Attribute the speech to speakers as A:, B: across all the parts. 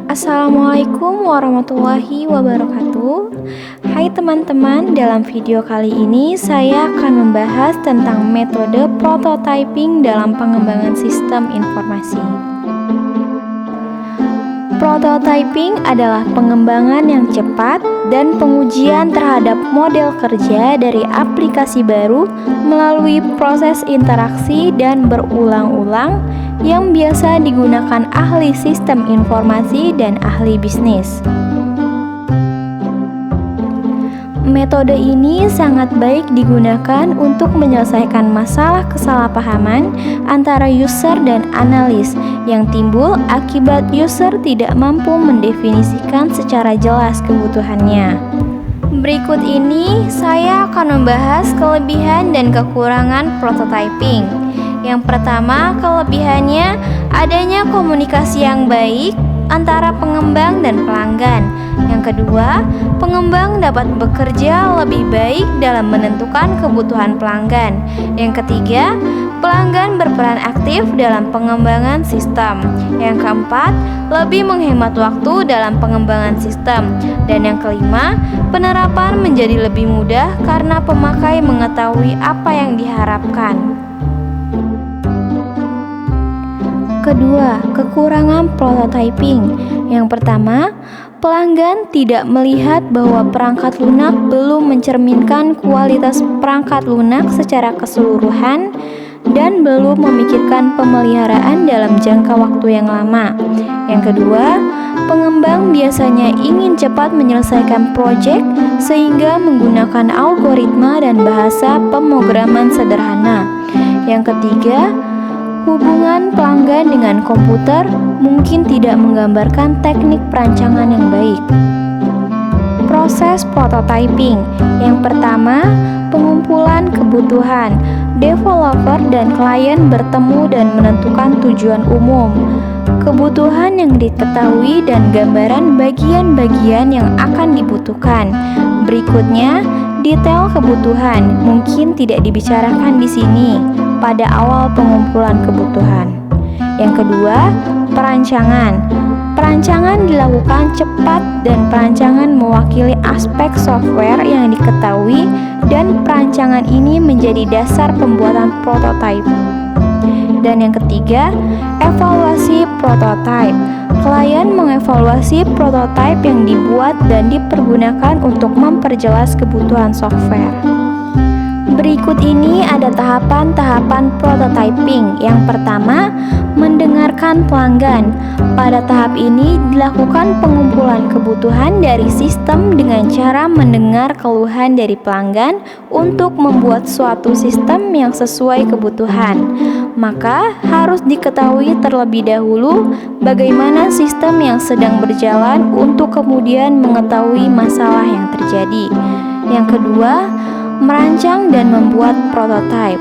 A: Assalamualaikum warahmatullahi wabarakatuh. Hai teman-teman, dalam video kali ini saya akan membahas tentang metode prototyping dalam pengembangan sistem informasi. Prototyping adalah pengembangan yang cepat dan pengujian terhadap model kerja dari aplikasi baru melalui proses interaksi dan berulang-ulang yang biasa digunakan ahli sistem informasi dan ahli bisnis. Metode ini sangat baik digunakan untuk menyelesaikan masalah kesalahpahaman antara user dan analis yang timbul akibat user tidak mampu mendefinisikan secara jelas kebutuhannya. Berikut ini saya akan membahas kelebihan dan kekurangan prototyping. Yang pertama, kelebihannya adanya komunikasi yang baik antara pengembang dan pelanggan. Yang kedua, pengembang dapat bekerja lebih baik dalam menentukan kebutuhan pelanggan. Yang ketiga, pelanggan berperan aktif dalam pengembangan sistem. Yang keempat, lebih menghemat waktu dalam pengembangan sistem. Dan yang kelima, penerapan menjadi lebih mudah karena pemakai mengetahui apa yang diharapkan. Kedua, kekurangan prototyping. Yang pertama, pelanggan tidak melihat bahwa perangkat lunak belum mencerminkan kualitas perangkat lunak secara keseluruhan dan belum memikirkan pemeliharaan dalam jangka waktu yang lama. Yang kedua, pengembang biasanya ingin cepat menyelesaikan proyek sehingga menggunakan algoritma dan bahasa pemrograman sederhana. Yang ketiga, hubungan pelanggan dengan komputer mungkin tidak menggambarkan teknik perancangan yang baik. Proses prototyping. Yang pertama, pengumpulan kebutuhan. Developer dan klien bertemu dan menentukan tujuan umum, kebutuhan yang diketahui dan gambaran bagian-bagian yang akan dibutuhkan. Berikutnya, detail kebutuhan mungkin tidak dibicarakan di sini pada awal pengumpulan kebutuhan. Yang kedua, perancangan. Perancangan dilakukan cepat dan perancangan mewakili aspek software yang diketahui dan perancangan ini menjadi dasar pembuatan prototipe. Dan yang ketiga, evaluasi prototipe. Klien mengevaluasi prototipe yang dibuat dan dipergunakan untuk memperjelas kebutuhan software. Berikut ini ada tahapan-tahapan prototyping. Yang pertama, mendengarkan pelanggan. Pada tahap ini dilakukan pengumpulan kebutuhan dari sistem dengan cara mendengar keluhan dari pelanggan untuk membuat suatu sistem yang sesuai kebutuhan. Maka harus diketahui terlebih dahulu bagaimana sistem yang sedang berjalan untuk kemudian mengetahui masalah yang terjadi. Yang kedua, merancang dan membuat prototipe.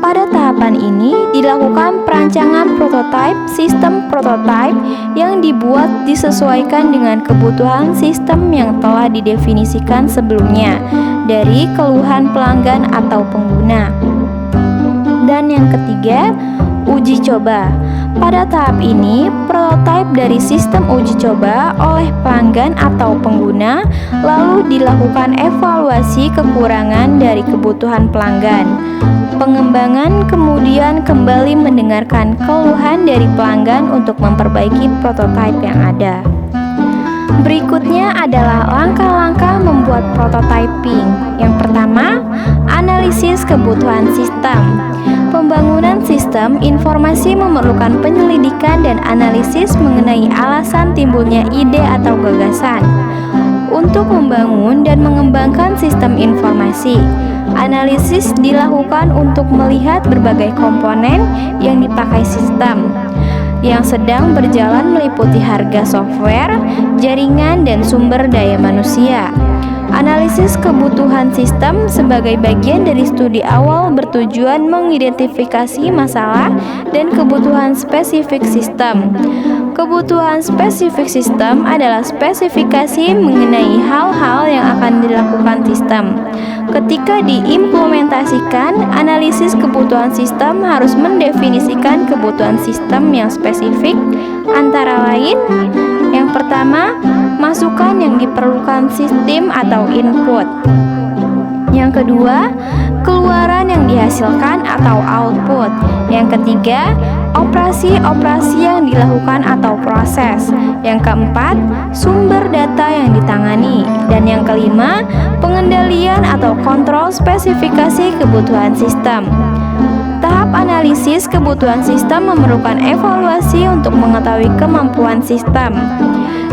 A: Pada tahapan ini dilakukan perancangan prototipe sistem prototipe yang dibuat disesuaikan dengan kebutuhan sistem yang telah didefinisikan sebelumnya dari keluhan pelanggan atau pengguna. Dan yang ketiga, uji coba. Pada tahap ini, prototipe dari sistem uji coba oleh pelanggan atau pengguna, lalu dilakukan evaluasi kekurangan dari kebutuhan pelanggan. Pengembangan kemudian kembali mendengarkan keluhan dari pelanggan untuk memperbaiki prototipe yang ada. Berikutnya adalah langkah-langkah membuat prototyping. Yang pertama, analisis kebutuhan sistem. Pembangunan sistem informasi memerlukan penyelidikan dan analisis mengenai alasan timbulnya ide atau gagasan. Untuk membangun dan mengembangkan sistem informasi, analisis dilakukan untuk melihat berbagai komponen yang dipakai sistem yang sedang berjalan meliputi harga software, jaringan, dan sumber daya manusia. Analisis kebutuhan sistem sebagai bagian dari studi awal bertujuan mengidentifikasi masalah dan kebutuhan spesifik sistem. Kebutuhan spesifik sistem adalah spesifikasi mengenai hal-hal yang akan dilakukan sistem. Ketika diimplementasikan, analisis kebutuhan sistem harus mendefinisikan kebutuhan sistem yang spesifik, Antara lain, yang pertama, masukan yang diperlukan sistem atau input. Yang kedua, keluaran yang dihasilkan atau output. Yang ketiga, operasi-operasi yang dilakukan atau proses. Yang keempat, sumber data yang ditangani. Dan yang kelima, pengendalian atau kontrol spesifikasi kebutuhan sistem. Tahap analisis kebutuhan sistem memerlukan evaluasi untuk mengetahui kemampuan sistem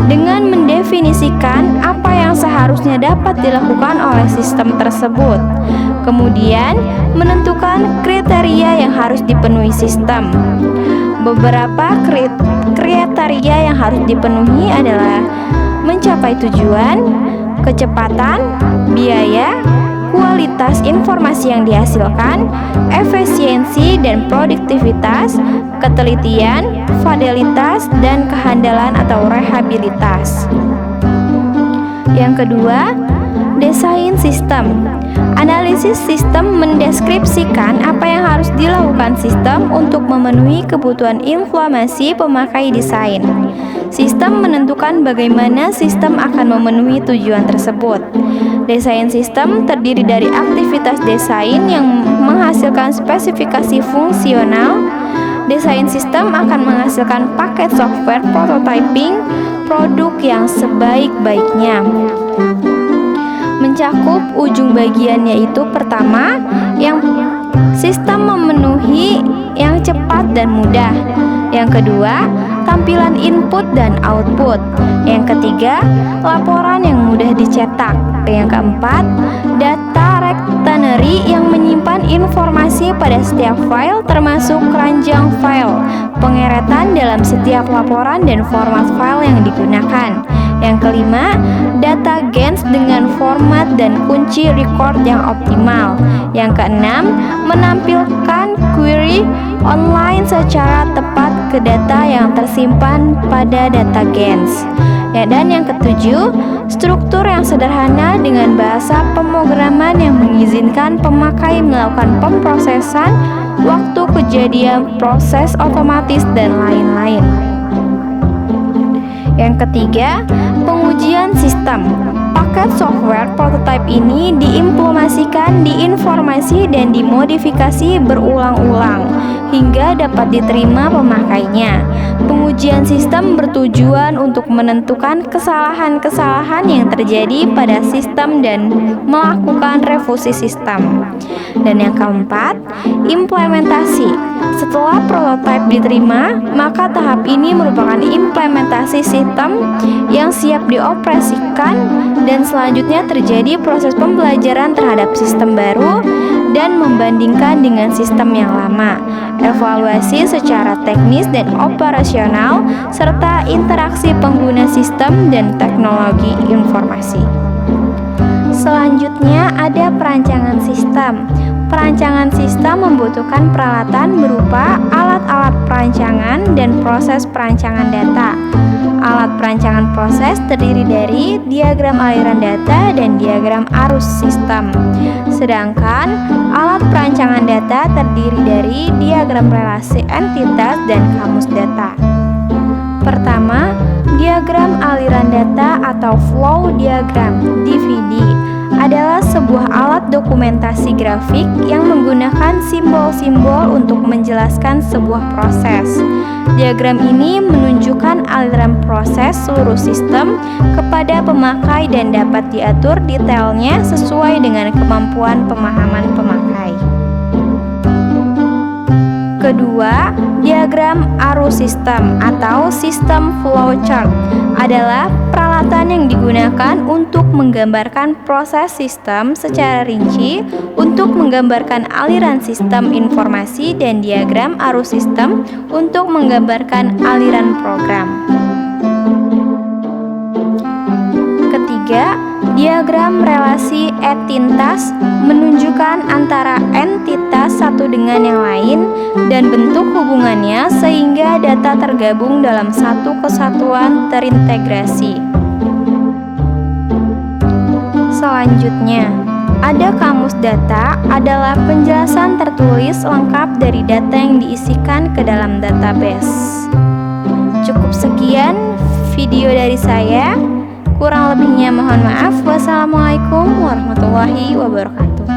A: dengan mendefinisikan apa yang seharusnya dapat dilakukan oleh sistem tersebut. Kemudian, menentukan kriteria yang harus dipenuhi sistem. Beberapa kriteria yang harus dipenuhi adalah mencapai tujuan, kecepatan, biaya, kualitas informasi yang dihasilkan, efisiensi dan produktivitas, ketelitian, fidelitas, dan kehandalan atau rehabilitas. Yang kedua, desain sistem. Analisis sistem mendeskripsikan apa yang harus dilakukan sistem untuk memenuhi kebutuhan informasi pemakai desain. Sistem menentukan bagaimana sistem akan memenuhi tujuan tersebut. Desain sistem terdiri dari aktivitas desain yang menghasilkan spesifikasi fungsional. Desain sistem akan menghasilkan paket software prototyping produk yang sebaik-baiknya. Mencakup ujung bagian yaitu pertama, yang sistem memenuhi yang cepat dan mudah. Yang kedua, tampilan input dan output. Yang ketiga, laporan yang mudah dicetak. Yang keempat, data reteneri yang menyimpan informasi pada setiap file termasuk keranjang file, pengeretan dalam setiap laporan dan format file yang digunakan. Yang kelima, data gens dengan format dan kunci record yang optimal. Yang keenam, menampilkan query online secara tepat ke data yang tersimpan pada data gens. Ya, dan yang ketujuh, struktur yang sederhana dengan bahasa pemrograman yang mengizinkan pemakai melakukan pemrosesan, waktu kejadian proses otomatis, dan lain-lain. Yang ketiga, pengujian sistem. Paket software prototype ini diimplementasikan di informasi dan dimodifikasi berulang-ulang hingga dapat diterima pemakainya. Pengujian sistem bertujuan untuk menentukan kesalahan-kesalahan yang terjadi pada sistem dan melakukan revisi sistem. Dan yang keempat, implementasi. Setelah prototipe diterima, maka tahap ini merupakan implementasi sistem yang siap dioperasikan dan selanjutnya terjadi proses pembelajaran terhadap sistem baru dan membandingkan dengan sistem yang lama, evaluasi secara teknis dan operasional, serta interaksi pengguna sistem dan teknologi informasi. Selanjutnya ada perancangan sistem. Perancangan sistem membutuhkan peralatan berupa alat-alat perancangan dan proses perancangan data. Alat perancangan proses terdiri dari diagram aliran data dan diagram arus sistem. Sedangkan alat perancangan data terdiri dari diagram relasi entitas dan kamus data. Pertama, diagram aliran data atau flow diagram (DVD) adalah sebuah alat dokumentasi grafik yang menggunakan simbol-simbol untuk menjelaskan sebuah proses. Diagram ini menunjukkan aliran proses seluruh sistem kepada pemakai dan dapat diatur detailnya sesuai dengan kemampuan pemahaman pemakai. Kedua, diagram arus sistem atau sistem flowchart adalah peralatan yang digunakan untuk menggambarkan proses sistem secara rinci untuk menggambarkan aliran sistem informasi dan diagram arus sistem untuk menggambarkan aliran program. Ketiga, diagram relasi entitas menunjukkan antara entitas satu dengan yang lain dan bentuk hubungannya sehingga data tergabung dalam satu kesatuan terintegrasi. Selanjutnya, ada kamus data adalah penjelasan tertulis lengkap dari data yang diisikan ke dalam database. Cukup Sekian video dari saya. Kurang lebihnya mohon maaf. Wassalamualaikum warahmatullahi wabarakatuh.